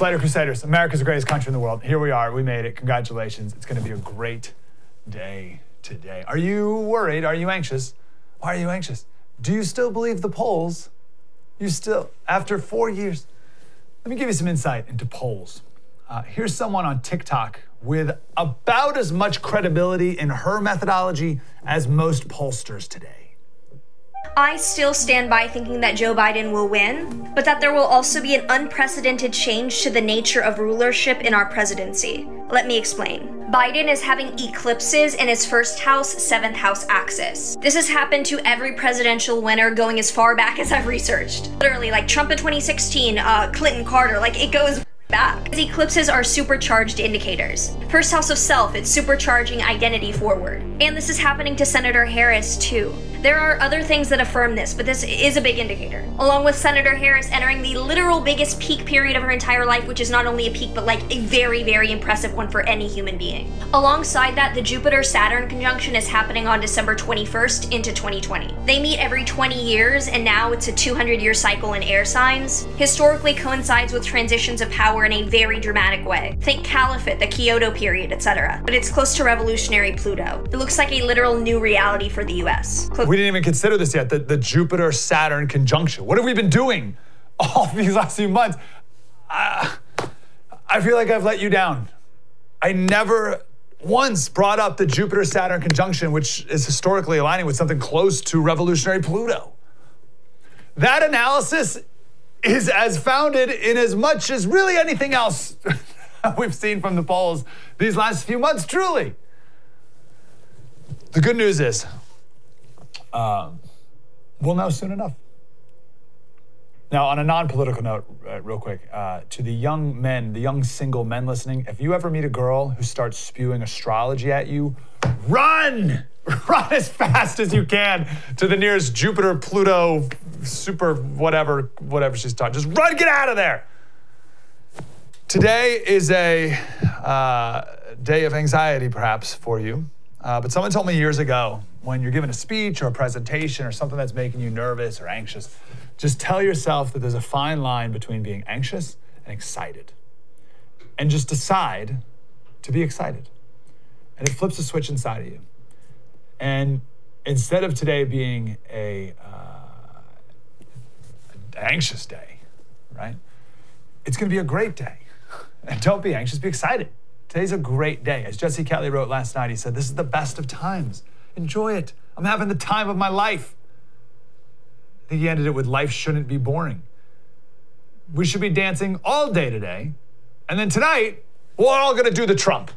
Slater Crusaders, America's the greatest country in the world. Here we are. We made it. Congratulations. It's going to be a great day today. Are you worried? Are you anxious? Why are you anxious? Do you still believe the polls? You still, after 4 years? Let me give you some insight into polls. Here's someone on TikTok with about as much credibility in her methodology as most pollsters today. I still stand by thinking that Joe Biden will win, but that there will also be an unprecedented change to the nature of rulership in our presidency. Let me explain. Biden is having eclipses in his first house, 7th house axis. This has happened to every presidential winner going as far back as I've researched. Literally, like Trump in 2016, Clinton, Carter, like it goes back. These eclipses are supercharged indicators. First house of self, it's supercharging identity forward. And this is happening to Senator Harris too. There are other things that affirm this, but this is a big indicator. Along with Senator Harris entering the literal biggest peak period of her entire life, which is not only a peak, but like a very, very impressive one for any human being. Alongside that, the Jupiter-Saturn conjunction is happening on December 21st into 2020. They meet every 20 years, and now it's a 200-year cycle in air signs. Historically coincides with transitions of power in a very dramatic way. Think Caliphate, the Kyoto period, etc. But it's close to revolutionary Pluto. It looks like a literal new reality for the US. We didn't even consider this yet, the Jupiter-Saturn conjunction. What have we been doing all these last few months? I feel like I've let you down. I never once brought up the Jupiter-Saturn conjunction, which is historically aligning with something close to revolutionary Pluto. That analysis is as founded in as much as really anything else we've seen from the polls these last few months, truly. The good news is, we'll know soon enough. Now, on a non-political note, real quick, to the young men, the young single men listening, if you ever meet a girl who starts spewing astrology at you, run! Run as fast as you can to the nearest Jupiter, Pluto, super whatever she's taught. Just run, get out of there. Today is a day of anxiety, perhaps, for you. But someone told me years ago, when you're giving a speech or a presentation or something that's making you nervous or anxious, just tell yourself that there's a fine line between being anxious and excited. And just decide to be excited. And it flips a switch inside of you. And instead of today being an anxious day, right? It's going to be a great day. And don't be anxious, be excited. Today's a great day. As Jesse Kelly wrote last night, he said, this is the best of times. Enjoy it. I'm having the time of my life. I think he ended it with, life shouldn't be boring. We should be dancing all day today. And then tonight, we're all going to do the Trump.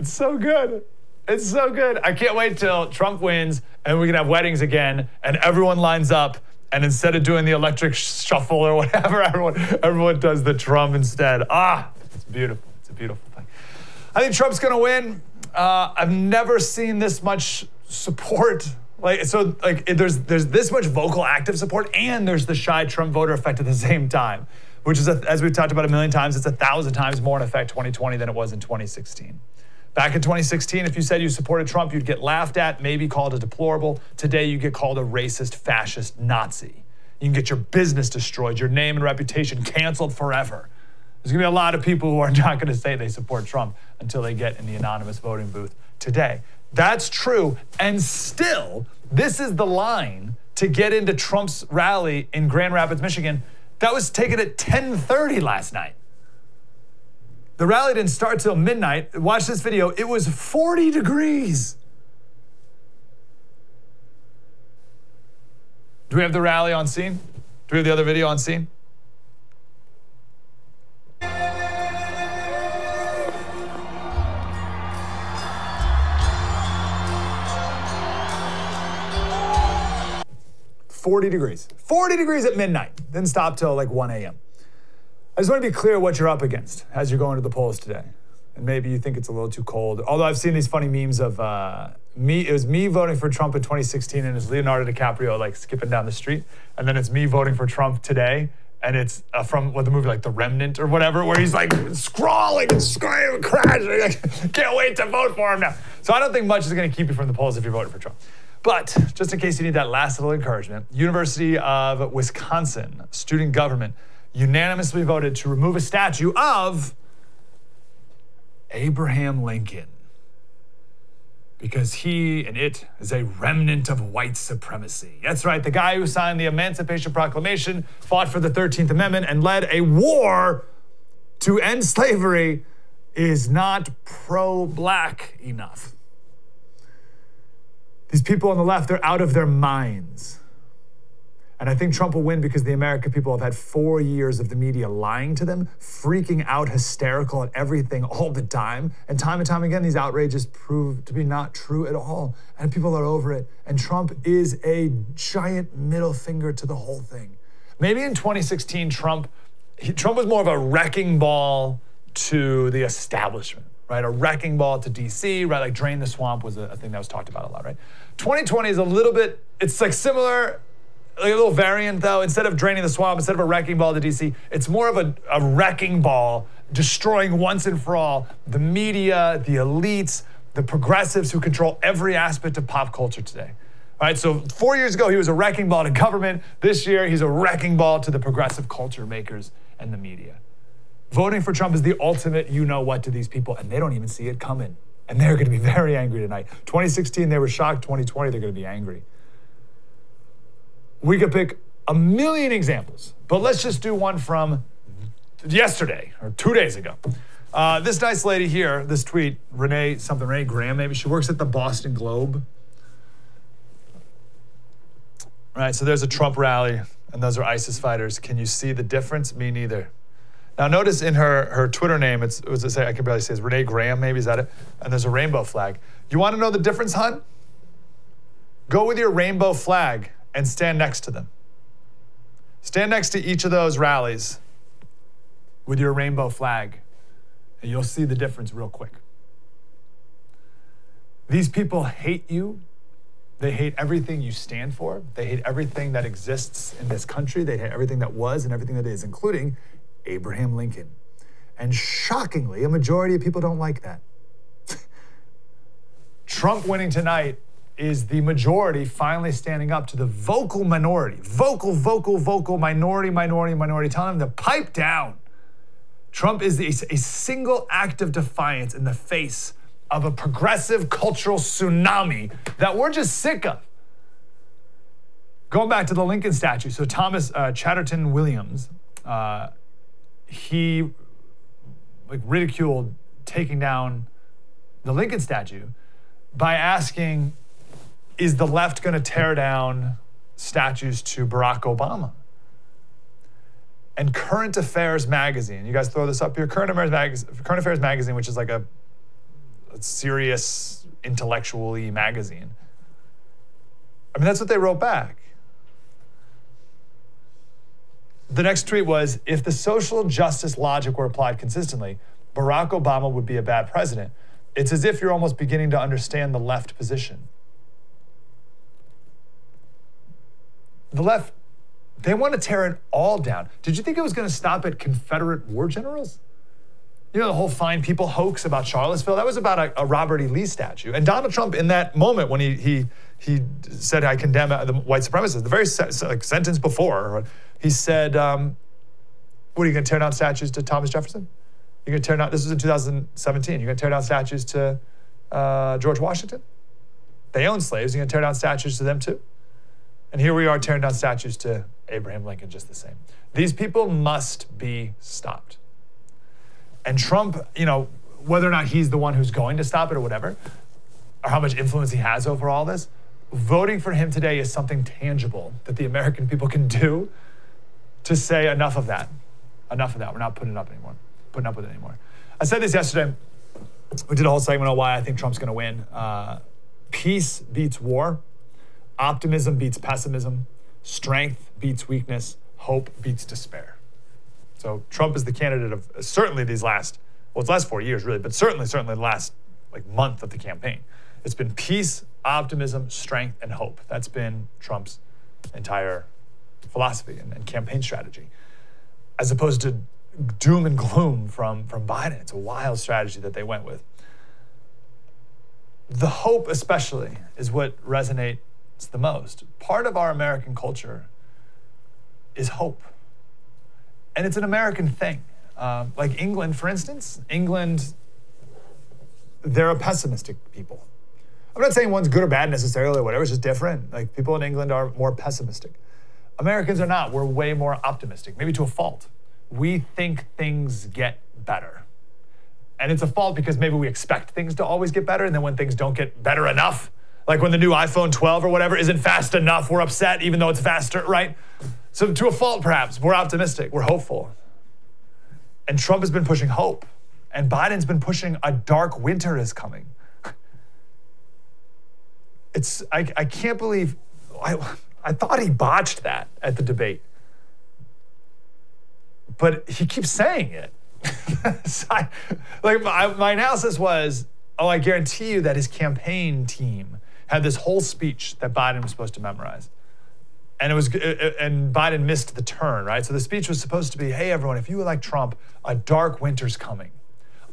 It's so good. It's so good. I can't wait till Trump wins and we can have weddings again and everyone lines up, and instead of doing the electric shuffle or whatever, everyone does the Trump instead. It's beautiful. It's a beautiful thing. I think Trump's going to win. I've never seen this much support. There's this much vocal active support, and there's the shy Trump voter effect at the same time, which is, as we've talked about a million times, it's 1,000 times more in effect 2020 than it was in 2016. Back in 2016, if you said you supported Trump, you'd get laughed at, maybe called a deplorable. Today, you get called a racist, fascist, Nazi. You can get your business destroyed, your name and reputation canceled forever. There's gonna be a lot of people who are not gonna say they support Trump until they get in the anonymous voting booth today. That's true, and still, this is the line to get into Trump's rally in Grand Rapids, Michigan. That was taken at 10:30 last night. The rally didn't start till midnight. Watch this video. It was 40 degrees. Do we have the rally on scene? Do we have the other video on scene? $40 degrees. 40 degrees at midnight. Didn't stop till like 1 a.m. I just want to be clear what you're up against as you're going to the polls today. and maybe you think it's a little too cold. Although I've seen these funny memes of it was me voting for Trump in 2016, and it's Leonardo DiCaprio like skipping down the street, and then it's me voting for Trump today, and it's from the movie like The Remnant or whatever, where he's like scrawling and screaming, crashing. Like, can't wait to vote for him now. So I don't think much is going to keep you from the polls if you're voting for Trump. But just in case you need that last little encouragement, University of Wisconsin student government unanimously voted to remove a statue of Abraham Lincoln because he and it is a remnant of white supremacy. That's right, the guy who signed the Emancipation Proclamation, fought for the 13th Amendment, and led a war to end slavery is not pro-black enough. These people on the left, they're out of their minds. And I think Trump will win because the American people have had 4 years of the media lying to them, freaking out, hysterical at everything all the time. And time again, these outrages prove to be not true at all. And people are over it. And Trump is a giant middle finger to the whole thing. Maybe in 2016, Trump was more of a wrecking ball to the establishment, right? A wrecking ball to DC, right? Like drain the swamp was a thing that was talked about a lot, right? 2020 is a little bit, it's like similar, like a little variant though. Instead of draining the swamp, instead of a wrecking ball to DC, it's more of a wrecking ball, destroying once and for all the media, the elites, the progressives who control every aspect of pop culture today. All right, so 4 years ago, he was a wrecking ball to government. This year, he's a wrecking ball to the progressive culture makers and the media. Voting for Trump is the ultimate you-know-what to these people, and they don't even see it coming. And they're gonna be very angry tonight. 2016, they were shocked. 2020, they're gonna be angry. We could pick a million examples, but let's just do one from yesterday or 2 days ago. This nice lady here, this tweet, Renee Graham, maybe. She works at the Boston Globe. All right, so there's a Trump rally, and those are ISIS fighters. Can you see the difference? Me neither. Now notice in her Twitter name, I can barely say it's Renee Graham, maybe, is that it? And there's a rainbow flag. You want to know the difference, hun? Go with your rainbow flag and stand next to them. Stand next to each of those rallies with your rainbow flag, and you'll see the difference real quick. These people hate you. They hate everything you stand for. They hate everything that exists in this country. They hate everything that was and everything that is, including Abraham Lincoln. And shockingly, a majority of people don't like that. Trump winning tonight is the majority finally standing up to the vocal minority. Vocal minority, telling them to pipe down. Trump is a single act of defiance in the face of a progressive cultural tsunami that we're just sick of. Going back to the Lincoln statue, so Thomas Chatterton Williams, he ridiculed taking down the Lincoln statue by asking, is the left going to tear down statues to Barack Obama? And Current Affairs magazine, you guys throw this up here, Current Affairs magazine, which is like a serious intellectual-y magazine. I mean, that's what they wrote back. The next tweet was, if the social justice logic were applied consistently, Barack Obama would be a bad president. It's as if you're almost beginning to understand the left position. The left, they want to tear it all down. Did you think it was going to stop at Confederate war generals? You know, the whole Fine People hoax about Charlottesville, that was about a Robert E. Lee statue. And Donald Trump, in that moment when he said, I condemn the white supremacists, the very sentence before, he said, what, are you going to tear down statues to Thomas Jefferson? You're going to tear down, this was in 2017, you're going to tear down statues to George Washington? They owned slaves, you're going to tear down statues to them too? And here we are tearing down statues to Abraham Lincoln just the same. These people must be stopped. And Trump, you know, whether or not he's the one who's going to stop it or whatever, or how much influence he has over all this, voting for him today is something tangible that the American people can do to say enough of that. Enough of that. We're not putting it up anymore. Putting up with it anymore. I said this yesterday. We did a whole segment on why I think Trump's going to win. Peace beats war. Optimism beats pessimism. Strength beats weakness. Hope beats despair. So Trump is the candidate of certainly these last, well, it's the last 4 years really, but certainly the last like month of the campaign. It's been peace, optimism, strength, and hope. That's been Trump's entire philosophy and campaign strategy, as opposed to doom and gloom from Biden. It's a wild strategy that they went with. The hope especially is what resonates the most. Part of our American culture is hope. And it's an American thing. Like England, for instance, they're a pessimistic people. I'm not saying one's good or bad necessarily or whatever, it's just different. Like people in England are more pessimistic. Americans are not, we're way more optimistic, maybe to a fault. We think things get better. And it's a fault because maybe we expect things to always get better, and then when things don't get better enough, like when the new iPhone 12 or whatever isn't fast enough, we're upset even though it's faster, right? So to a fault perhaps, we're optimistic, we're hopeful. And Trump has been pushing hope, and Biden's been pushing a dark winter is coming. I can't believe, I thought he botched that at the debate. But he keeps saying it. So my analysis was, I guarantee you that his campaign team had this whole speech that Biden was supposed to memorize. And and Biden missed the turn, right? So the speech was supposed to be, hey, everyone, if you elect Trump, a dark winter's coming.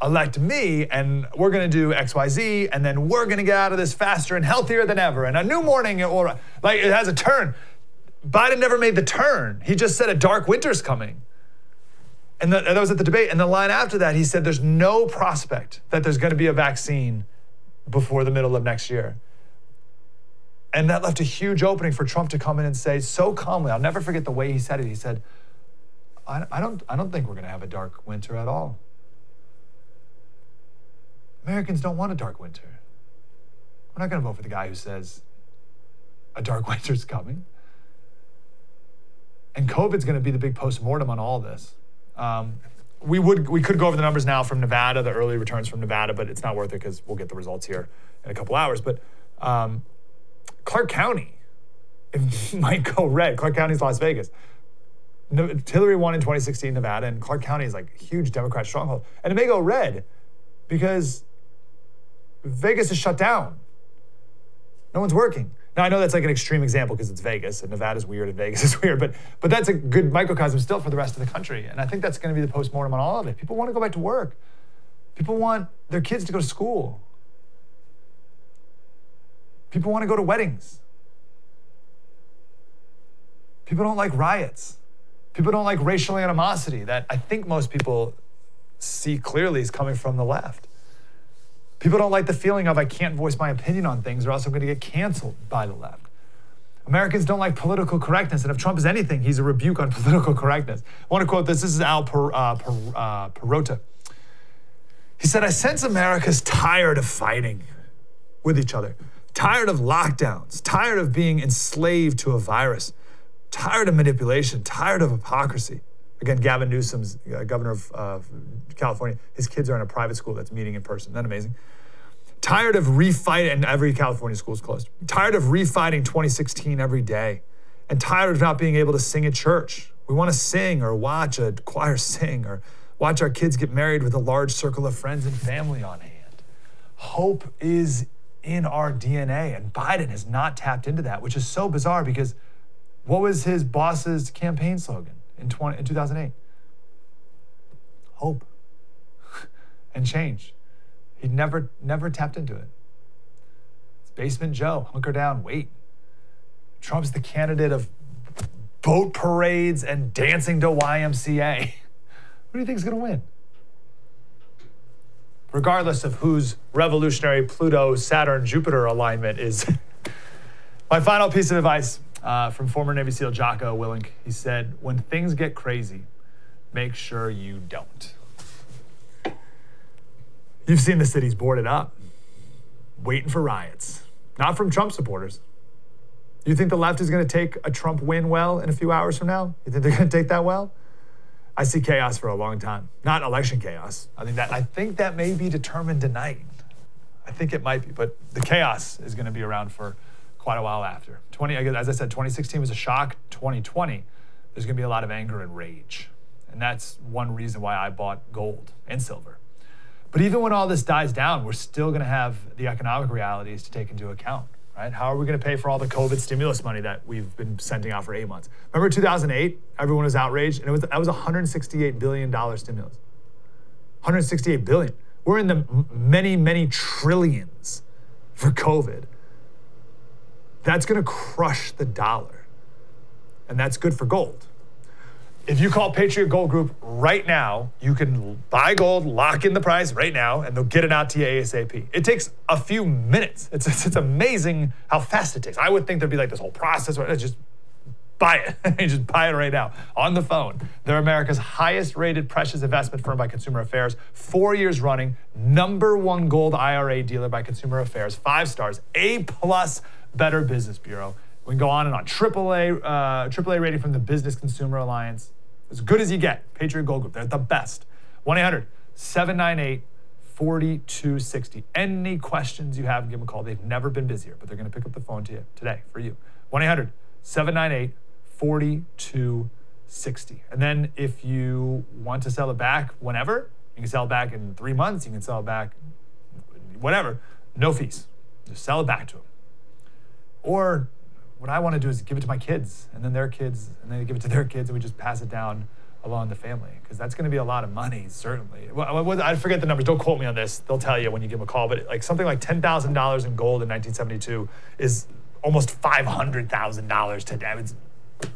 Elect me, and we're going to do X, Y, Z, and then we're going to get out of this faster and healthier than ever. And a new morning, it has a turn. Biden never made the turn. He just said a dark winter's coming. And that was at the debate. And the line after that, he said there's no prospect that there's going to be a vaccine before the middle of next year. And that left a huge opening for Trump to come in and say so calmly, I'll never forget the way he said it. He said, I don't think we're going to have a dark winter at all. Americans don't want a dark winter. We're not going to vote for the guy who says a dark winter's coming. And COVID's going to be the big postmortem on all this. We could go over the numbers now from Nevada, the early returns from Nevada, but it's not worth it because we'll get the results here in a couple hours. But Clark County, it might go red. Clark County's Las Vegas. Hillary won in 2016 Nevada, and Clark County is like a huge Democrat stronghold. And it may go red because Vegas is shut down. No one's working. Now, I know that's like an extreme example because it's Vegas, and Nevada's weird and Vegas is weird, but that's a good microcosm still for the rest of the country. And I think that's going to be the postmortem on all of it. People want to go back to work. People want their kids to go to school. People want to go to weddings. People don't like riots. People don't like racial animosity that I think most people see clearly is coming from the left. People don't like the feeling of I can't voice my opinion on things or else I'm going to get canceled by the left. Americans don't like political correctness, and if Trump is anything, he's a rebuke on political correctness. I want to quote this. This is Al Perota. He said, I sense America's tired of fighting with each other, tired of lockdowns, tired of being enslaved to a virus, tired of manipulation, tired of hypocrisy. Again, Gavin Newsom's governor of California, his kids are in a private school that's meeting in person. Isn't that amazing? Tired of refighting, and every California school is closed. Tired of refighting 2016 every day, and tired of not being able to sing at church. We want to sing or watch a choir sing or watch our kids get married with a large circle of friends and family on hand. Hope is in our DNA, and Biden has not tapped into that, which is so bizarre because what was his boss's campaign slogan in 2008? Hope and change. He never tapped into it. It's Basement Joe, hunker down, wait. Trump's the candidate of boat parades and dancing to YMCA. Who do you think is going to win? Regardless of whose revolutionary Pluto-Saturn-Jupiter alignment is. My final piece of advice from former Navy SEAL Jocko Willink. He said, when things get crazy, make sure you don't. You've seen the cities boarded up, waiting for riots, not from Trump supporters. You think the left is going to take a Trump win well in a few hours from now? You think they're going to take that well? I see chaos for a long time, not election chaos. I think that may be determined tonight. I think it might be, but the chaos is going to be around for quite a while after. As I said, 2016 was a shock. 2020, there's going to be a lot of anger and rage. And that's one reason why I bought gold and silver. But even when all this dies down, we're still going to have the economic realities to take into account, right? How are we going to pay for all the COVID stimulus money that we've been sending out for 8 months? Remember 2008? Everyone was outraged, and that was $168 billion stimulus. $168 billion. We're in the many, many trillions for COVID. That's going to crush the dollar, and that's good for gold. If you call Patriot Gold Group right now, you can buy gold, lock in the price right now, and they'll get it out to you ASAP. It takes a few minutes. It's amazing how fast it takes. I would think there'd be like this whole process where just buy it. You just buy it right now on the phone. They're America's highest rated precious investment firm by Consumer Affairs, 4 years running, #1 gold IRA dealer by Consumer Affairs, 5 stars, A+ Better Business Bureau. We can go on and on. AAA rating from the Business Consumer Alliance. As good as you get. Patriot Gold Group, they're the best. 1-800-798-4260. Any questions you have, give them a call. They've never been busier, but they're going to pick up the phone to you today for you. 1-800-798-4260. And then if you want to sell it back whenever, you can sell it back in 3 months, you can sell it back whatever, no fees. Just sell it back to them. Or what I want to do is give it to my kids, and then their kids, and then they give it to their kids, and we just pass it down along the family, because that's going to be a lot of money, certainly. Well, I forget the numbers. Don't quote me on this. They'll tell you when you give them a call, but like something like $10,000 in gold in 1972 is almost $500,000 today. It's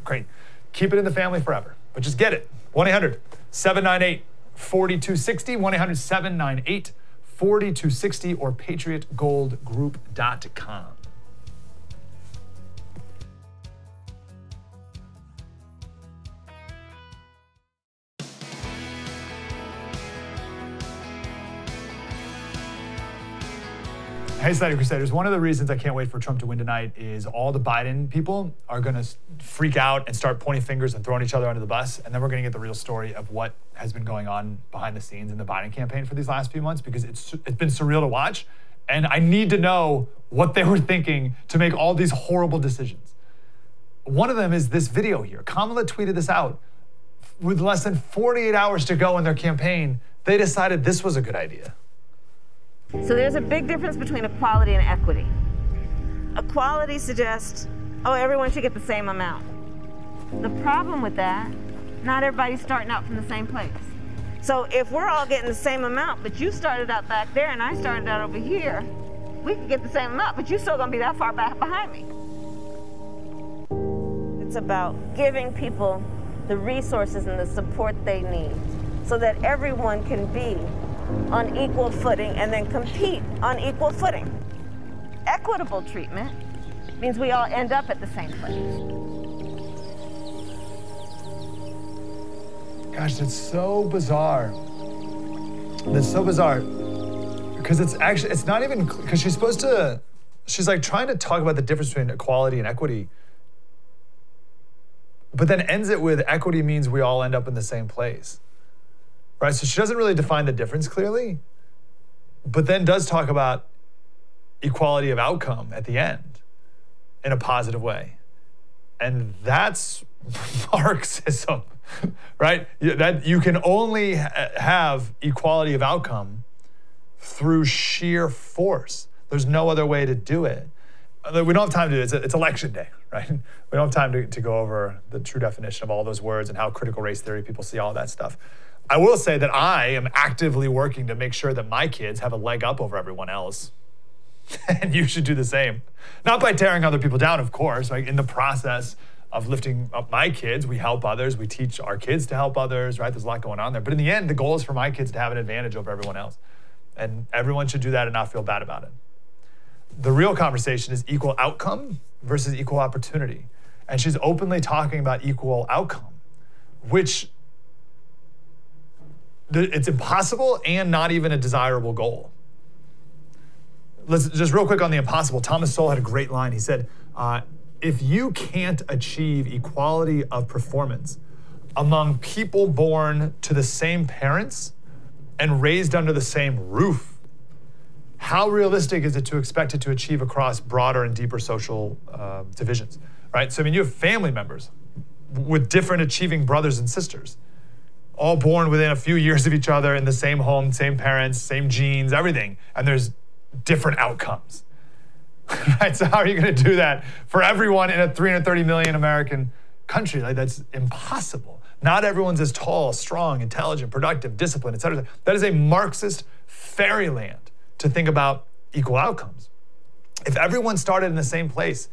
great. Keep it in the family forever, but just get it. 1-800-798-4260, 1-800-798-4260, or patriotgoldgroup.com. Hey, Slater Crusaders, one of the reasons I can't wait for Trump to win tonight is all the Biden people are going to freak out and start pointing fingers and throwing each other under the bus. And then we're going to get the real story of what has been going on behind the scenes in the Biden campaign for these last few months, because it's been surreal to watch. And I need to know what they were thinking to make all these horrible decisions. One of them is this video here. Kamala tweeted this out. With less than 48 hours to go in their campaign, they decided this was a good idea. So there's a big difference between equality and equity. Equality suggests, oh, everyone should get the same amount. The problem with that, not everybody's starting out from the same place. So if we're all getting the same amount, but you started out back there and I started out over here, we could get the same amount, but you're still gonna be that far back behind me. It's about giving people the resources and the support they need so that everyone can be on equal footing and then compete on equal footing. Equitable treatment means we all end up at the same place. Gosh, that's so bizarre. That's so bizarre. Because it's not even, because she's like trying to talk about the difference between equality and equity, but then ends it with equity means we all end up in the same place. Right, so she doesn't really define the difference clearly, but then does talk about equality of outcome at the end in a positive way. And that's Marxism, right? That you can only have equality of outcome through sheer force. There's no other way to do it. We don't have time to do it. It's election day, right? We don't have time to go over the true definition of all those words and how critical race theory people see all that stuff. I will say that I am actively working to make sure that my kids have a leg up over everyone else. And you should do the same. Not by tearing other people down, of course. Like in the process of lifting up my kids, we help others. We teach our kids to help others, right? There's a lot going on there. But in the end, the goal is for my kids to have an advantage over everyone else. And everyone should do that and not feel bad about it. The real conversation is equal outcome versus equal opportunity. And she's openly talking about equal outcome, which it's impossible and not even a desirable goal. Let's just real quick on the impossible. Thomas Sowell had a great line. He said, if you can't achieve equality of performance among people born to the same parents and raised under the same roof, how realistic is it to expect it to achieve across broader and deeper social divisions, right? So, I mean, you have family members with different achieving brothers and sisters. all born within a few years of each other in the same home, same parents, same genes, everything. And there's different outcomes, right? So how are you going to do that for everyone in a 330 million American country? Like, that's impossible. Not everyone's as tall, strong, intelligent, productive, disciplined, et cetera. That is a Marxist fairyland to think about equal outcomes. If everyone started in the same place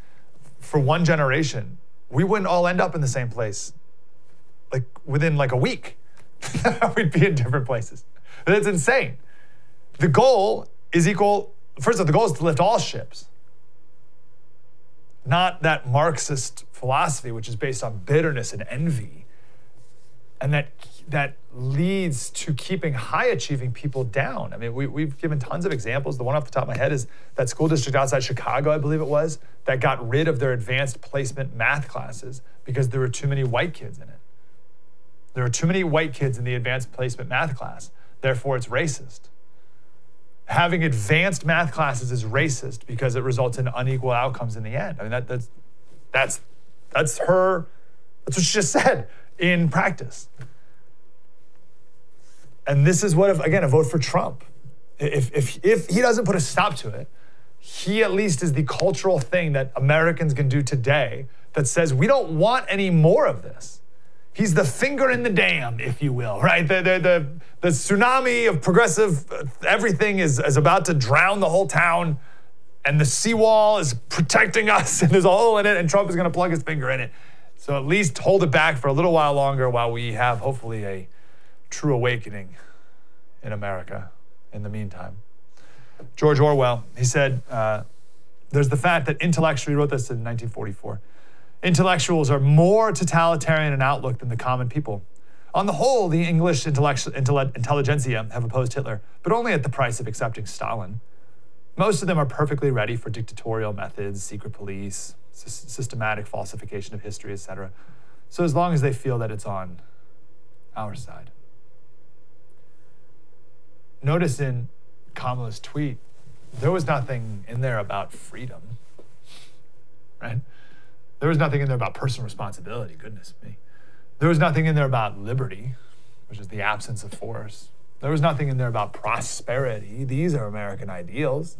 for one generation, we wouldn't all end up in the same place like within like a week. We'd be in different places. That's insane. The goal is equal. First of all, the goal is to lift all ships, not that Marxist philosophy, which is based on bitterness and envy, and that leads to keeping high-achieving people down. I mean, we've given tons of examples. The one off the top of my head is that school district outside Chicago, I believe it was, that got rid of their advanced placement math classes because there were too many white kids in it. There are too many white kids in the advanced placement math class. Therefore, it's racist. Having advanced math classes is racist because it results in unequal outcomes in the end. I mean, that's what she just said in practice. And this is what, again, a vote for Trump. If he doesn't put a stop to it, he at least is the cultural thing that Americans can do today that says we don't want any more of this. He's the finger in the dam, if you will, right? The tsunami of progressive everything is about to drown the whole town, and the seawall is protecting us, and there's a hole in it, and Trump is going to plug his finger in it. So at least hold it back for a little while longer while we have, hopefully, a true awakening in America in the meantime. George Orwell, he said, there's the fact that intellectually, he wrote this in 1944, intellectuals are more totalitarian in outlook than the common people. On the whole, the English intelligentsia have opposed Hitler, but only at the price of accepting Stalin. Most of them are perfectly ready for dictatorial methods, secret police, systematic falsification of history, etc. So as long as they feel that it's on our side. Notice in Kamala's tweet, there was nothing in there about freedom, right? There was nothing in there about personal responsibility, goodness me. There was nothing in there about liberty, which is the absence of force. There was nothing in there about prosperity. These are American ideals.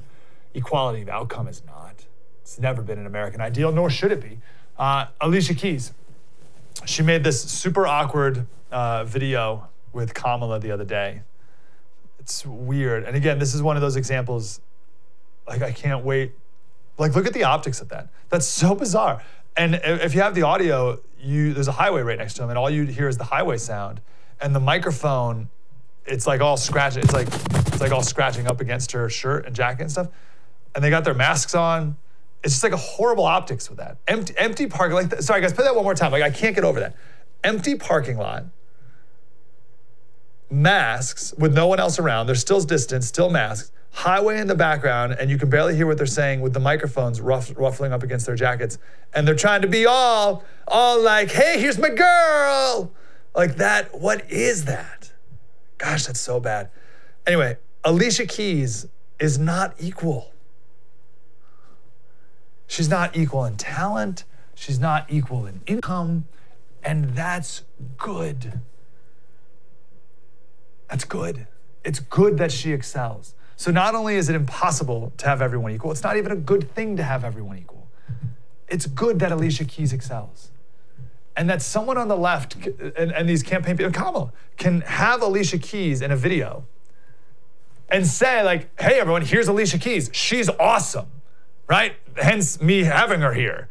Equality of outcome is not. It's never been an American ideal, nor should it be. Alicia Keys, she made this super awkward video with Kamala the other day. It's weird. And again, this is one of those examples, like, I can't wait. Like, look at the optics of that. That's so bizarre. And if you have the audio, there's a highway right next to him, and all you hear is the highway sound. And the microphone, it's like all scratching. It's like all scratching up against her shirt and jacket and stuff. And they got their masks on. It's just like a horrible optics with that. Empty parking, like, sorry guys, play that one more time. Like, I can't get over that. Empty parking lot, masks with no one else around. There's still distance, still masks. Highway in the background, and you can barely hear what they're saying with the microphones ruffling up against their jackets. And they're trying to be all like, hey, here's my girl. Like that, what is that? Gosh, that's so bad. Anyway, Alicia Keys is not equal. She's not equal in talent. She's not equal in income. And that's good. That's good. It's good that she excels. So not only is it impossible to have everyone equal, it's not even a good thing to have everyone equal. It's good that Alicia Keys excels. And that someone on the left and these campaign people, Kamala, can have Alicia Keys in a video and say like, hey everyone, here's Alicia Keys. She's awesome, right? Hence me having her here.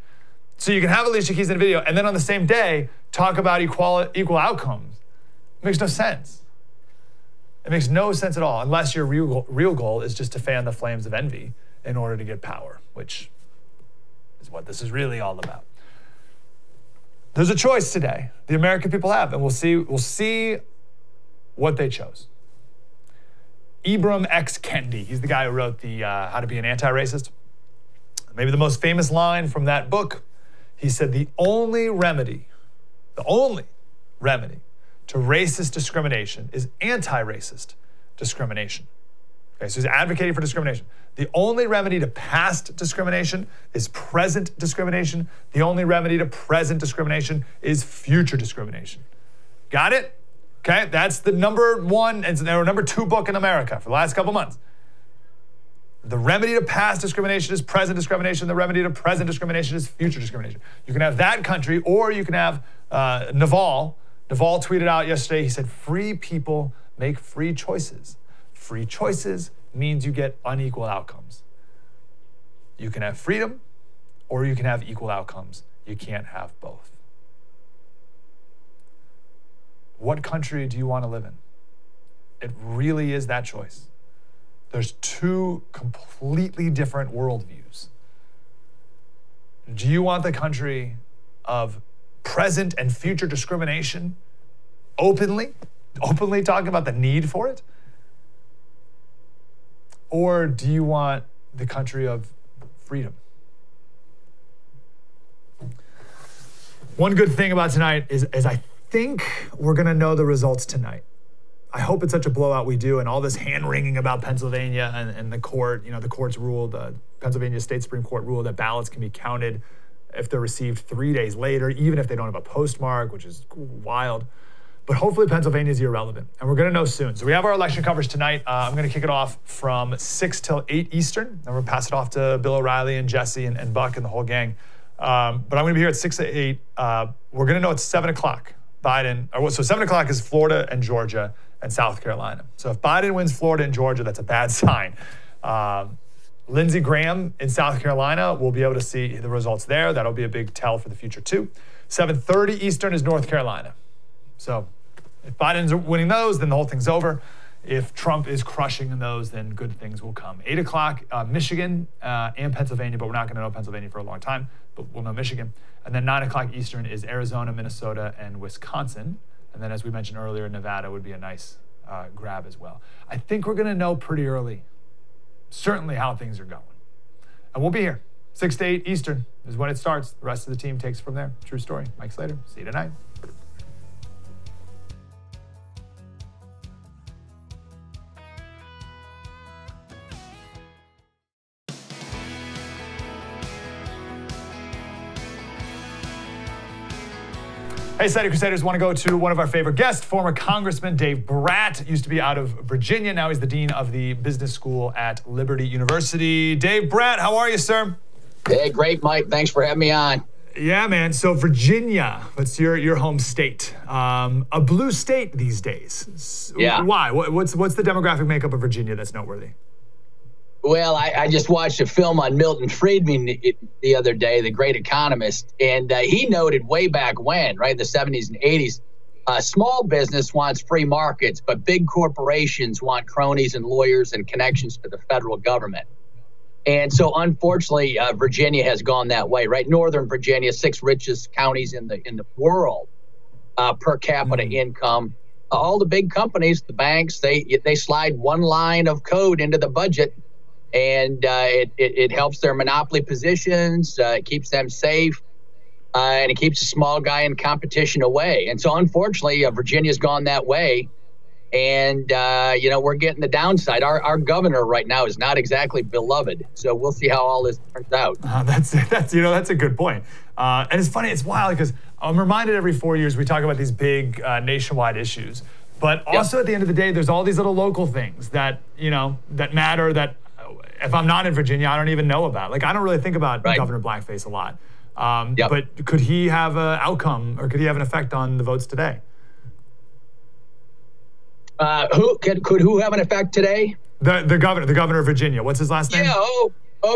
So you can have Alicia Keys in a video and then on the same day, talk about equal outcomes. It makes no sense. It makes no sense at all, unless your real goal is just to fan the flames of envy in order to get power, which is what this is really all about. There's a choice today the American people have, and we'll see what they chose. Ibram X. Kendi, he's the guy who wrote the How to Be an Anti-Racist. Maybe the most famous line from that book, he said, the only remedy to racist discrimination is anti-racist discrimination. Okay, so he's advocating for discrimination. The only remedy to past discrimination is present discrimination. The only remedy to present discrimination is future discrimination. Got it? Okay, that's the number one and number two book in America for the last couple months. The remedy to past discrimination is present discrimination. The remedy to present discrimination is future discrimination. You can have that country, or you can have Naval. Naval tweeted out yesterday, he said, free people make free choices. Free choices means you get unequal outcomes. You can have freedom, or you can have equal outcomes. You can't have both. What country do you want to live in? It really is that choice. There's two completely different worldviews. Do you want the country of present and future discrimination openly talking about the need for it? Or do you want the country of freedom? One good thing about tonight is I think we're going to know the results tonight. I hope it's such a blowout we do, and all this hand-wringing about Pennsylvania and the court, the court's ruled, the Pennsylvania State Supreme Court ruled that ballots can be counted if they're received 3 days later, even if they don't have a postmark, which is wild. But hopefully Pennsylvania is irrelevant, and we're going to know soon. So we have our election coverage tonight. I'm going to kick it off from 6 till 8 Eastern, and we're going to pass it off to Bill O'Reilly and Jesse and Buck and the whole gang. But I'm going to be here at 6 to 8. We're going to know at 7 o'clock. So 7 o'clock is Florida and Georgia and South Carolina. So if Biden wins Florida and Georgia, that's a bad sign. Lindsey Graham in South Carolina, we'll be able to see the results there. That'll be a big tell for the future too. 7:30 Eastern is North Carolina. So if Biden's winning those, then the whole thing's over. If Trump is crushing in those, then good things will come. 8 o'clock, Michigan and Pennsylvania, but we're not going to know Pennsylvania for a long time, but we'll know Michigan. And then 9 o'clock Eastern is Arizona, Minnesota, and Wisconsin. And then, as we mentioned earlier, Nevada would be a nice grab as well. I think we're going to know pretty early, certainly how things are going. And we'll be here. 6 to 8 Eastern is when it starts. The rest of the team takes it from there. True story. Mike Slater. See you tonight. Hey, Slater Crusaders, want to go to one of our favorite guests, former Congressman Dave Brat. Used to be out of Virginia. Now he's the dean of the business school at Liberty University. Dave Brat, how are you, sir? Hey, great, Mike. Thanks for having me on. Yeah, man. So Virginia, that's your home state. A blue state these days. Yeah. Why? What's the demographic makeup of Virginia that's noteworthy? Well, I just watched a film on Milton Friedman the other day, the great economist, and he noted way back when, right, in the 70s and 80s, small business wants free markets, but big corporations want cronies and lawyers and connections to the federal government. And so, unfortunately, Virginia has gone that way, right? Northern Virginia, 6th richest counties in the world per capita income. All the big companies, the banks, they slide one line of code into the budget. And it helps their monopoly positions, it keeps them safe, and it keeps the small guy in competition away. And so, unfortunately, Virginia's gone that way. And, we're getting the downside. Our governor right now is not exactly beloved. So we'll see how all this turns out. That's a good point. And it's funny, it's wild because I'm reminded every 4 years we talk about these big nationwide issues. But also at the end of the day, there's all these little local things that, that matter that if I'm not in Virginia, I don't even know about. Like, I don't really think about Governor Blackface a lot. But could he have an outcome, or could he have an effect on the votes today? Who have an effect today? The governor of Virginia. What's his last name?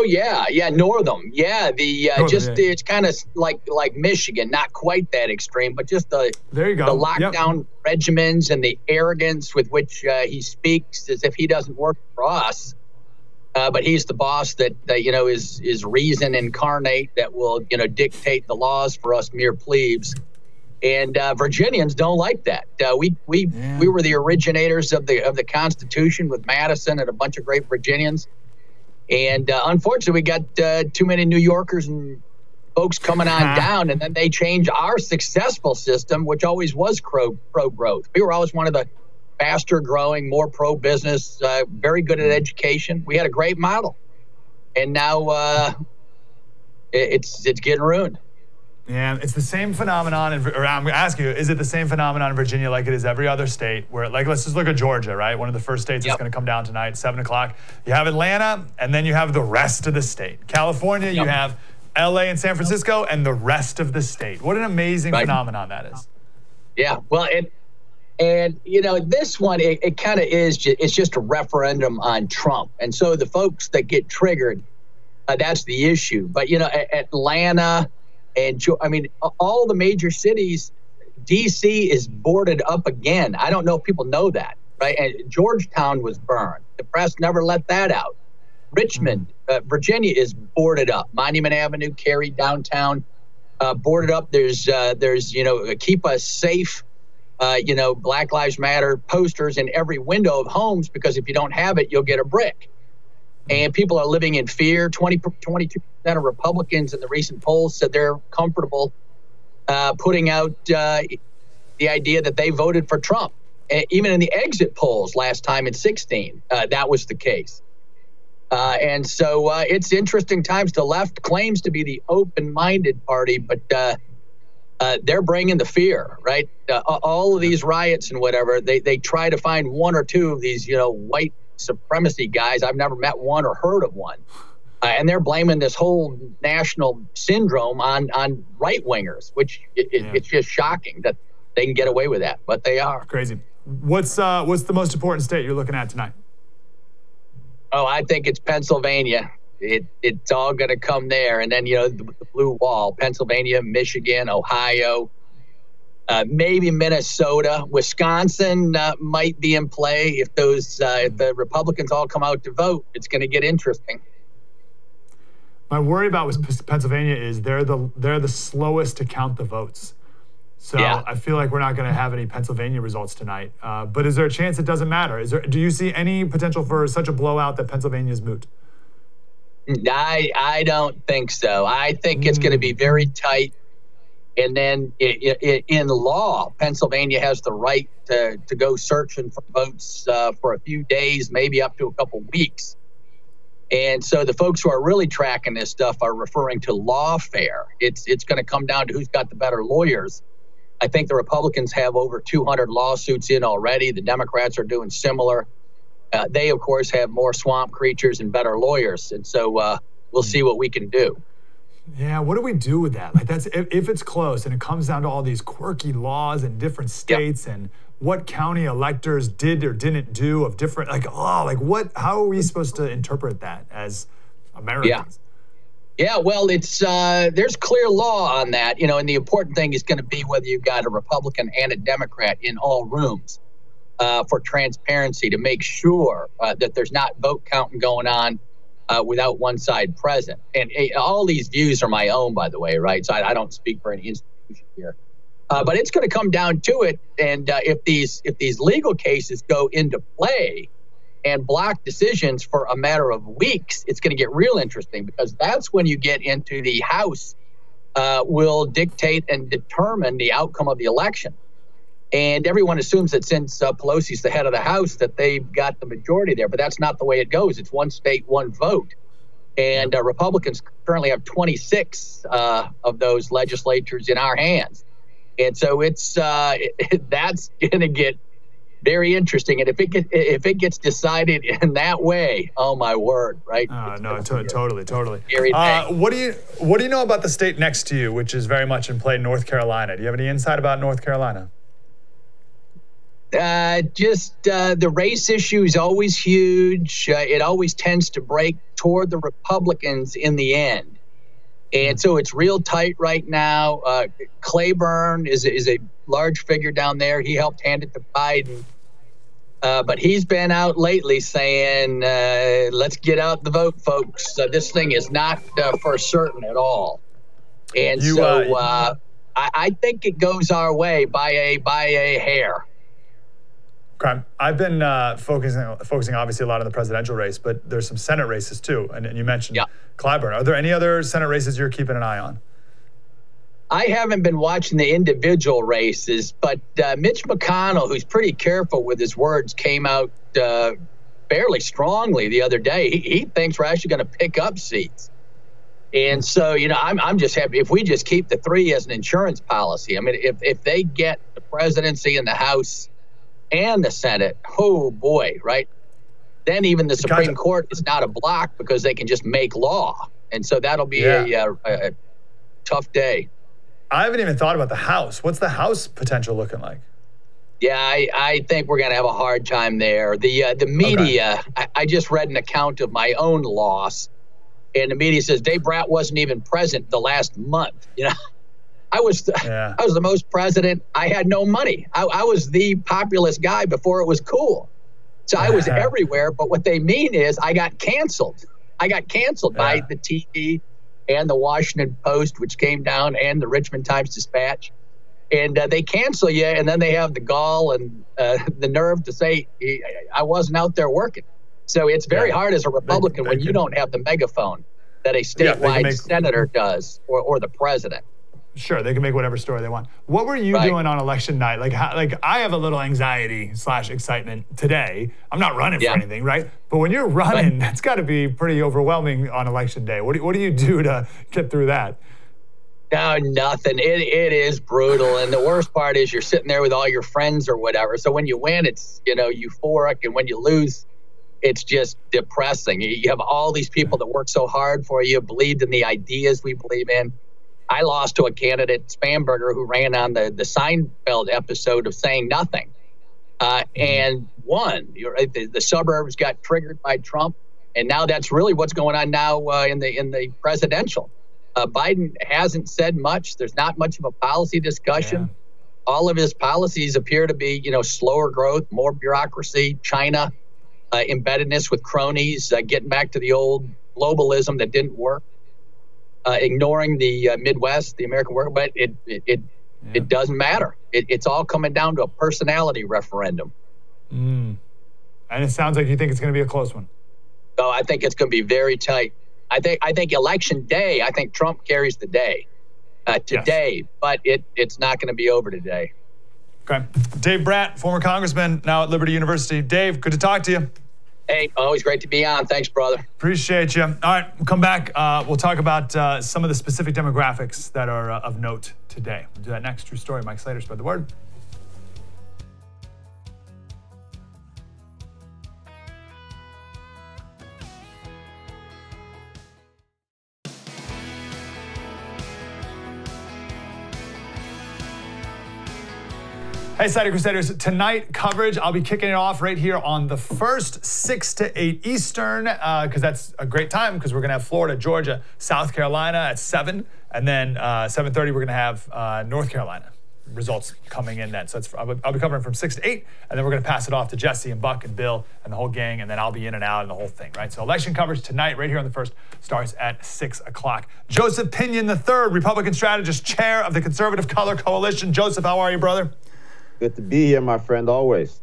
Yeah, Northam. Yeah, it's kind of like Michigan, not quite that extreme, but just the lockdown regimens and the arrogance with which he speaks as if he doesn't work for us. But he's the boss that is reason incarnate that will dictate the laws for us mere plebes, and Virginians don't like that. We were the originators of the Constitution with Madison and a bunch of great Virginians, and unfortunately we got too many New Yorkers and folks coming on down, and then they changed our successful system, which always was pro-growth. We were always one of the faster growing, more pro-business, very good at education. We had a great model. And now it's getting ruined. Yeah, it's the same phenomenon, or I'm going to ask you, is it the same phenomenon in Virginia like it is every other state where, like, let's just look at Georgia, right? One of the first states that's going to come down tonight, 7 o'clock. You have Atlanta, and then you have the rest of the state. California, you have LA and San Francisco, and the rest of the state. What an amazing phenomenon that is. Yeah, well, and this one, it kind of is, it's just a referendum on Trump. And so the folks that get triggered, that's the issue. But, Atlanta, and all the major cities, D.C. is boarded up again. I don't know if people know that, right? And Georgetown was burned. The press never let that out. Richmond, Virginia is boarded up. Monument Avenue, Cary, downtown, boarded up. There's keep us safe, Black Lives Matter posters in every window of homes, because if you don't have it, you'll get a brick. And people are living in fear. 22% of Republicans in the recent polls said they're comfortable putting out the idea that they voted for Trump. Even in the exit polls last time in 2016, that was the case. And so it's interesting times. The left claims to be the open-minded party, but they're bringing the fear, right? All of these riots and whatever, they try to find one or two of these, white supremacy guys. I've never met one or heard of one. And they're blaming this whole national syndrome on right-wingers, which it's just shocking that they can get away with that, but they are. Crazy. What's the most important state you're looking at tonight? Oh, I think it's Pennsylvania. It's all going to come there. And then, the blue wall, Pennsylvania, Michigan, Ohio, maybe Minnesota. Wisconsin might be in play. If the Republicans all come out to vote, it's going to get interesting. My worry about Pennsylvania is they're the slowest to count the votes. So I feel like we're not going to have any Pennsylvania results tonight. But is there a chance it doesn't matter? Do you see any potential for such a blowout that Pennsylvania's moot? I don't think so. I think it's going to be very tight. And then in law, Pennsylvania has the right to go searching for votes for a few days, maybe up to a couple weeks. And so the folks who are really tracking this stuff are referring to lawfare. It's going to come down to who's got the better lawyers. I think the Republicans have over 200 lawsuits in already. The Democrats are doing similar. They, of course, have more swamp creatures and better lawyers. And so we'll see what we can do. Yeah, what do we do with that? Like, that's if it's close and it comes down to all these quirky laws in different states and what county electors did or didn't do of different, how are we supposed to interpret that as Americans? Yeah, well, it's there's clear law on that, and the important thing is going to be whether you've got a Republican and a Democrat in all rooms for transparency to make sure that there's not vote counting going on without one side present. And all these views are my own, by the way, right? So I don't speak for any institution here. But it's going to come down to it. And if these legal cases go into play and block decisions for a matter of weeks, it's going to get real interesting, because that's when you get into the House will dictate and determine the outcome of the election. And everyone assumes that since Pelosi's the head of the House, that they've got the majority there. But that's not the way it goes. It's one state, one vote. And Republicans currently have 26 of those legislatures in our hands. And so it's that's going to get very interesting. And if it gets decided in that way, oh my word, right? Totally. What do you know about the state next to you, which is very much in play, North Carolina? Do you have any insight about North Carolina? The race issue is always huge. It always tends to break toward the Republicans in the end. And so it's real tight right now. Claiborne is a large figure down there. He helped hand it to Biden. But he's been out lately saying, let's get out the vote, folks. This thing is not for certain at all. And I think it goes our way by a hair. Okay. I've been focusing obviously a lot on the presidential race, but there's some Senate races too. And you mentioned Claiborne. Are there any other Senate races you're keeping an eye on? I haven't been watching the individual races, but Mitch McConnell, who's pretty careful with his words, came out fairly strongly the other day. He thinks we're actually going to pick up seats. And so, I'm just happy if we just keep the three as an insurance policy. I mean, if they get the presidency and the House and the Senate, oh boy, right? Then even the Supreme Court is not a block because they can just make law. And so that'll be a tough day. I haven't even thought about the House. What's the House potential looking like? Yeah, I think we're going to have a hard time there. The media, I just read an account of my own loss, and the media says Dave Brat wasn't even present the last month. I was the most president. I had no money. I was the populist guy before it was cool. So I was everywhere, but what they mean is I got canceled. I got canceled by the TV and the Washington Post, which came down, and the Richmond Times-Dispatch. And they cancel you, and then they have the gall and the nerve to say, I wasn't out there working. So it's very hard as a Republican when you don't have the megaphone that a statewide senator does or the president. Sure, they can make whatever story they want. What were you doing on election night? Like I have a little anxiety / excitement today. I'm not running for anything, right? But when you're running, that's got to be pretty overwhelming on election day. What do you do to get through that? No, nothing. It is brutal. And the worst part is you're sitting there with all your friends or whatever. So when you win, it's, euphoric. And when you lose, it's just depressing. You have all these people that work so hard for you, believed in the ideas we believe in. I lost to a candidate, Spamberger, who ran on the Seinfeld episode of Saying Nothing and won. The suburbs got triggered by Trump. And now that's really what's going on now in the presidential. Biden hasn't said much. There's not much of a policy discussion. Yeah. All of his policies appear to be, slower growth, more bureaucracy, China, embeddedness with cronies, getting back to the old globalism that didn't work, ignoring the Midwest, the American worker. But it doesn't matter. It's all coming down to a personality referendum. And it sounds like you think it's going to be a close one. Oh, I think it's going to be very tight. I think election day, I think Trump carries the day today, but it's not going to be over today. Okay. Dave Brat, former congressman, now at Liberty University. Dave, good to talk to you. Hey, always great to be on. Thanks, brother. Appreciate you. All right, we'll come back. We'll talk about some of the specific demographics that are of note today. We'll do that next. True story. Mike Slater, spread the word. Hey, Slater Crusaders, tonight coverage, I'll be kicking it off right here on the first, 6 to 8 Eastern, because that's a great time because we're going to have Florida, Georgia, South Carolina at 7, and then 7:30 we're going to have North Carolina results coming in then. So I'll be covering from 6 to 8, and then we're going to pass it off to Jesse and Buck and Bill and the whole gang, and then I'll be in and out and the whole thing, right? So election coverage tonight right here on the first starts at 6 o'clock. Joseph Pinion III, Republican strategist, chair of the Conservative Color Coalition. Joseph, how are you, brother? Good to be here, my friend, always.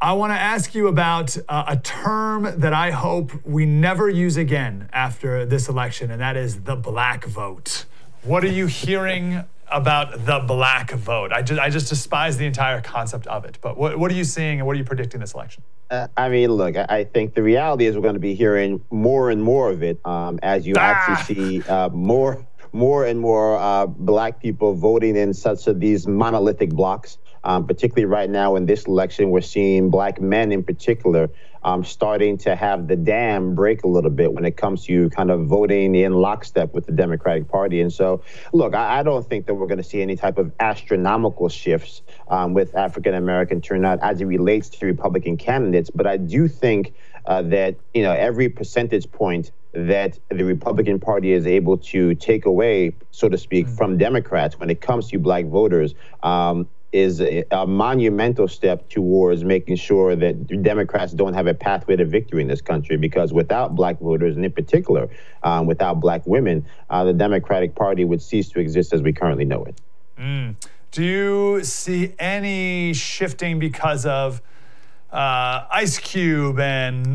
I want to ask you about a term that I hope we never use again after this election, and that is the black vote. What are you hearing about the black vote? I just despise the entire concept of it. But what are you seeing, and what are you predicting this election? Look, I think the reality is we're going to be hearing more and more of it as you actually see more and more black people voting in such of these monolithic blocks. Particularly right now in this election, we're seeing black men in particular starting to have the dam break a little bit when it comes to kind of voting in lockstep with the Democratic Party. And so, look, I don't think that we're going to see any type of astronomical shifts with African-American turnout as it relates to Republican candidates. But I do think that, every percentage point that the Republican Party is able to take away, so to speak, from Democrats when it comes to black voters is a monumental step towards making sure that Democrats don't have a pathway to victory in this country, because without black voters, and in particular, without black women, the Democratic Party would cease to exist as we currently know it. Do you see any shifting because of Ice Cube and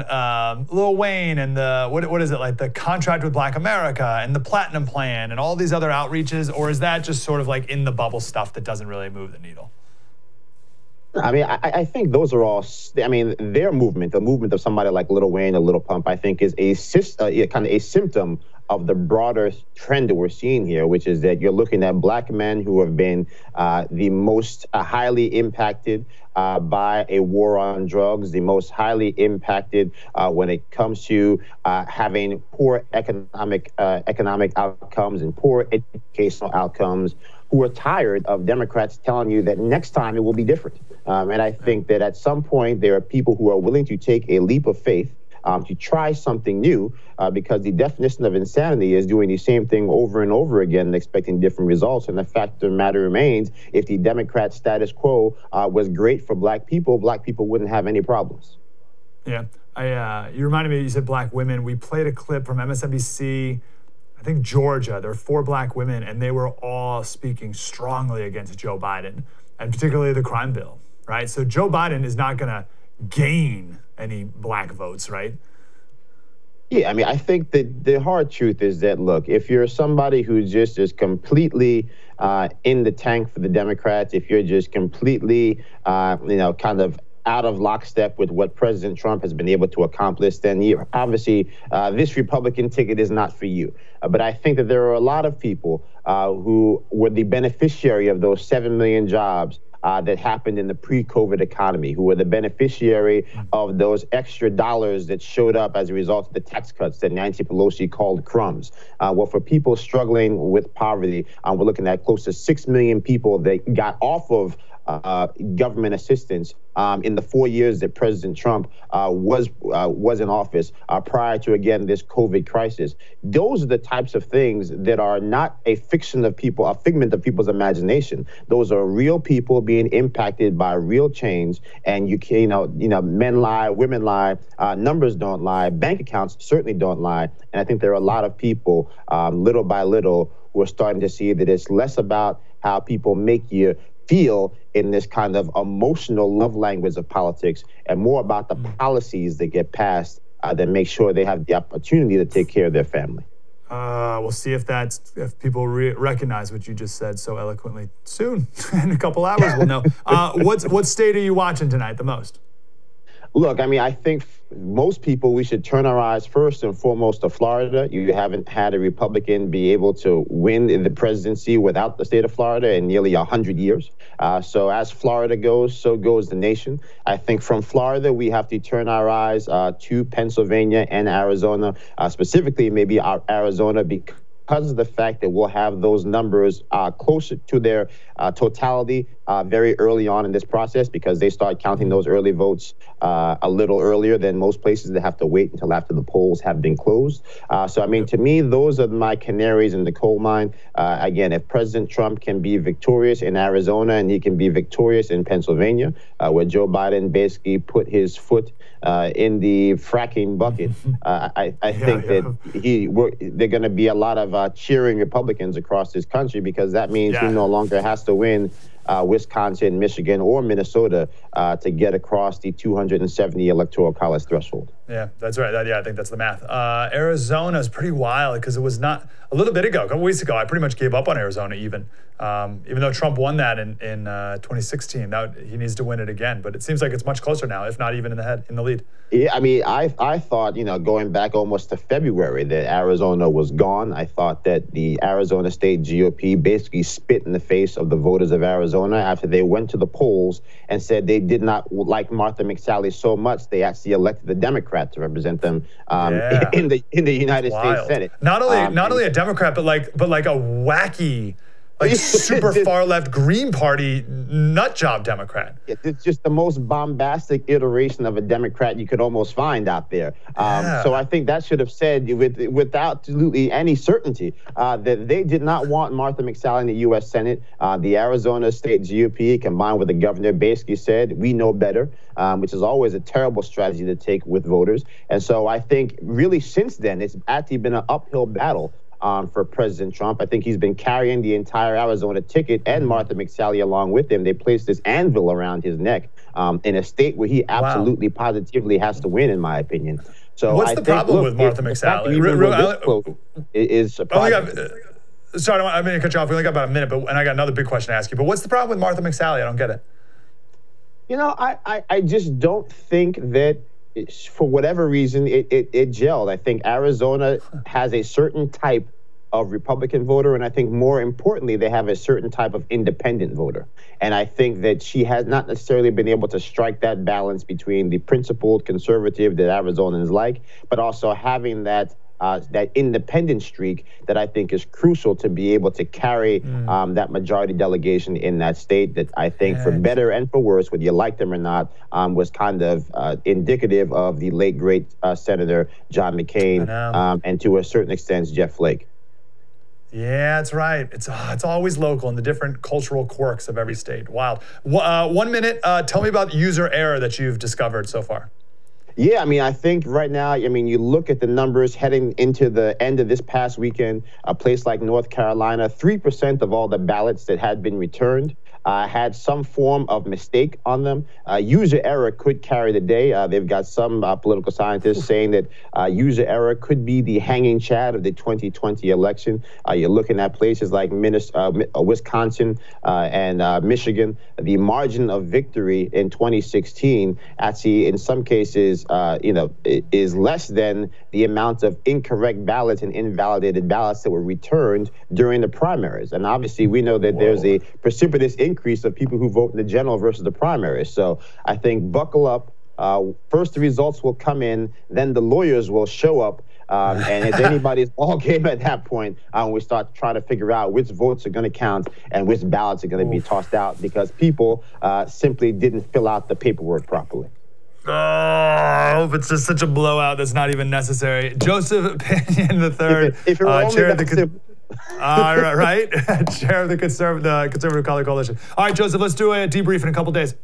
Lil Wayne and the, what is it, like the contract with Black America and the Platinum Plan and all these other outreaches? Or is that just sort of like in the bubble stuff that doesn't really move the needle? I think those are all, their movement, the movement of somebody like Lil Wayne or Lil Pump, I think is kind of a symptom of the broader trend that we're seeing here, which is that you're looking at black men who have been the most highly impacted by a war on drugs, the most highly impacted when it comes to having poor economic outcomes and poor educational outcomes, who are tired of Democrats telling you that next time it will be different. And I think that at some point there are people who are willing to take a leap of faith to try something new, because the definition of insanity is doing the same thing over and over again and expecting different results. And the fact of the matter remains, if the Democrat status quo was great for black people wouldn't have any problems. Yeah, you reminded me, you said black women. We played a clip from MSNBC, I think Georgia. There were 4 black women, and they were all speaking strongly against Joe Biden, and particularly the crime bill, right? So Joe Biden is not going to gain any black votes, right? Yeah, I mean, I think that the hard truth is that, look, if you're somebody who just is completely in the tank for the Democrats, if you're just completely, kind of out of lockstep with what President Trump has been able to accomplish, then obviously this Republican ticket is not for you. But I think that there are a lot of people who were the beneficiary of those 7 million jobs that happened in the pre-COVID economy, who were the beneficiary of those extra dollars that showed up as a result of the tax cuts that Nancy Pelosi called crumbs. Well, for people struggling with poverty, we're looking at close to 6 million people that got off of government assistance in the 4 years that President Trump was in office prior to, again, this COVID crisis. Those are the types of things that are not a fiction of people, a figment of people's imagination. Those are real people being impacted by real change. And men lie, women lie, numbers don't lie, bank accounts certainly don't lie. And I think there are a lot of people, little by little, who are starting to see that it's less about how people make you feel in this kind of emotional love language of politics, and more about the policies that get passed that make sure they have the opportunity to take care of their family. We'll see if people recognize what you just said so eloquently soon. In a couple hours, we'll know. What state are you watching tonight the most? Look, I mean, I think most people, we should turn our eyes first and foremost to Florida. You haven't had a Republican be able to win the presidency without the state of Florida in nearly 100 years. So as Florida goes, so goes the nation. I think from Florida, we have to turn our eyes to Pennsylvania and Arizona, specifically maybe Arizona, because of the fact that we'll have those numbers closer to their totality very early on in this process, because they start counting those early votes a little earlier than most places. They have to wait until after the polls have been closed. So, I mean, to me, those are my canaries in the coal mine. Again, if President Trump can be victorious in Arizona and he can be victorious in Pennsylvania, where Joe Biden basically put his foot in the fracking bucket, I think that they're going to be a lot of cheering Republicans across this country, because that means he no longer has to win Wisconsin, Michigan, or Minnesota to get across the 270 electoral college threshold. Yeah, that's right. I think that's the math. Arizona is pretty wild, because it was not a little bit ago, a couple weeks ago, I pretty much gave up on Arizona even though Trump won that in 2016. Now he needs to win it again, but it seems like it's much closer now, if not even in the lead. Yeah, I mean, I thought, going back almost to February, that Arizona was gone. I thought that the Arizona State GOP basically spit in the face of the voters of Arizona after they went to the polls and said they did not like Martha McSally so much they actually elected a Democrat to represent them in the United States Senate. Not only a Democrat, but like a wacky, super far left Green Party nut job Democrat. It's just the most bombastic iteration of a Democrat you could almost find out there. So I think that should have said without absolutely any certainty that they did not want Martha McSally in the U.S. Senate. The Arizona State GOP, combined with the governor, basically said, we know better, which is always a terrible strategy to take with voters. And so I think really since then, it's actually been an uphill battle for President Trump. I think he's been carrying the entire Arizona ticket and Martha McSally along with him. They placed this anvil around his neck in a state where he absolutely, positively has to win, in my opinion. So what's the problem with Martha McSally? Is sorry, I'm going to cut you off. We only got about a minute, and I got another big question to ask you. But what's the problem with Martha McSally? I don't get it. I just don't think that for whatever reason, it gelled. I think Arizona has a certain type of Republican voter, and I think more importantly, they have a certain type of independent voter. And I think that she has not necessarily been able to strike that balance between the principled conservative that Arizonans like, but also having that independent streak that I think is crucial to be able to carry that majority delegation in that state that I think, for better and for worse, whether you like them or not, was kind of indicative of the late, great Senator John McCain and to a certain extent, Jeff Flake. Yeah, that's right. It's always local and the different cultural quirks of every state. Wild. 1 minute, tell me about user error that you've discovered so far. Yeah, I mean, I think right now, I mean, you look at the numbers heading into the end of this past weekend, a place like North Carolina, 3% of all the ballots that had been returned had some form of mistake on them. User error could carry the day. They've got some political scientists saying that user error could be the hanging chad of the 2020 election. You're looking at places like Wisconsin and Michigan. The margin of victory in 2016, actually, in some cases, is less than the amount of incorrect ballots and invalidated ballots that were returned during the primaries. And obviously, we know that there's a precipitous increase of people who vote in the general versus the primaries. So I think buckle up. First, the results will come in, then the lawyers will show up. And it's anybody's ball game at that point when we start trying to figure out which votes are going to count and which ballots are going to be tossed out because people simply didn't fill out the paperwork properly. Oh, it's just such a blowout that's not even necessary. Joseph Pinion III, chair of the right, chair of the Conservative Color Coalition. All right, Joseph, let's do a debrief in a couple days.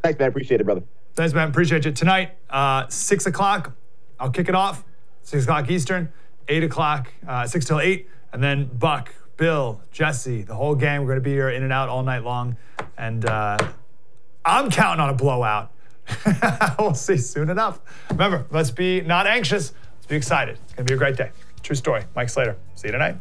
Thanks, man. Appreciate it, brother. Thanks, man. Appreciate you. Tonight, 6 o'clock, I'll kick it off. 6 o'clock Eastern, 8 o'clock, 6 till 8, and then Buck, Bill, Jesse, the whole gang. We're going to be here in and out all night long, and I'm counting on a blowout. We'll see soon enough. Remember, let's be not anxious. Let's be excited. It's going to be a great day. True story. Mike Slater. See you tonight.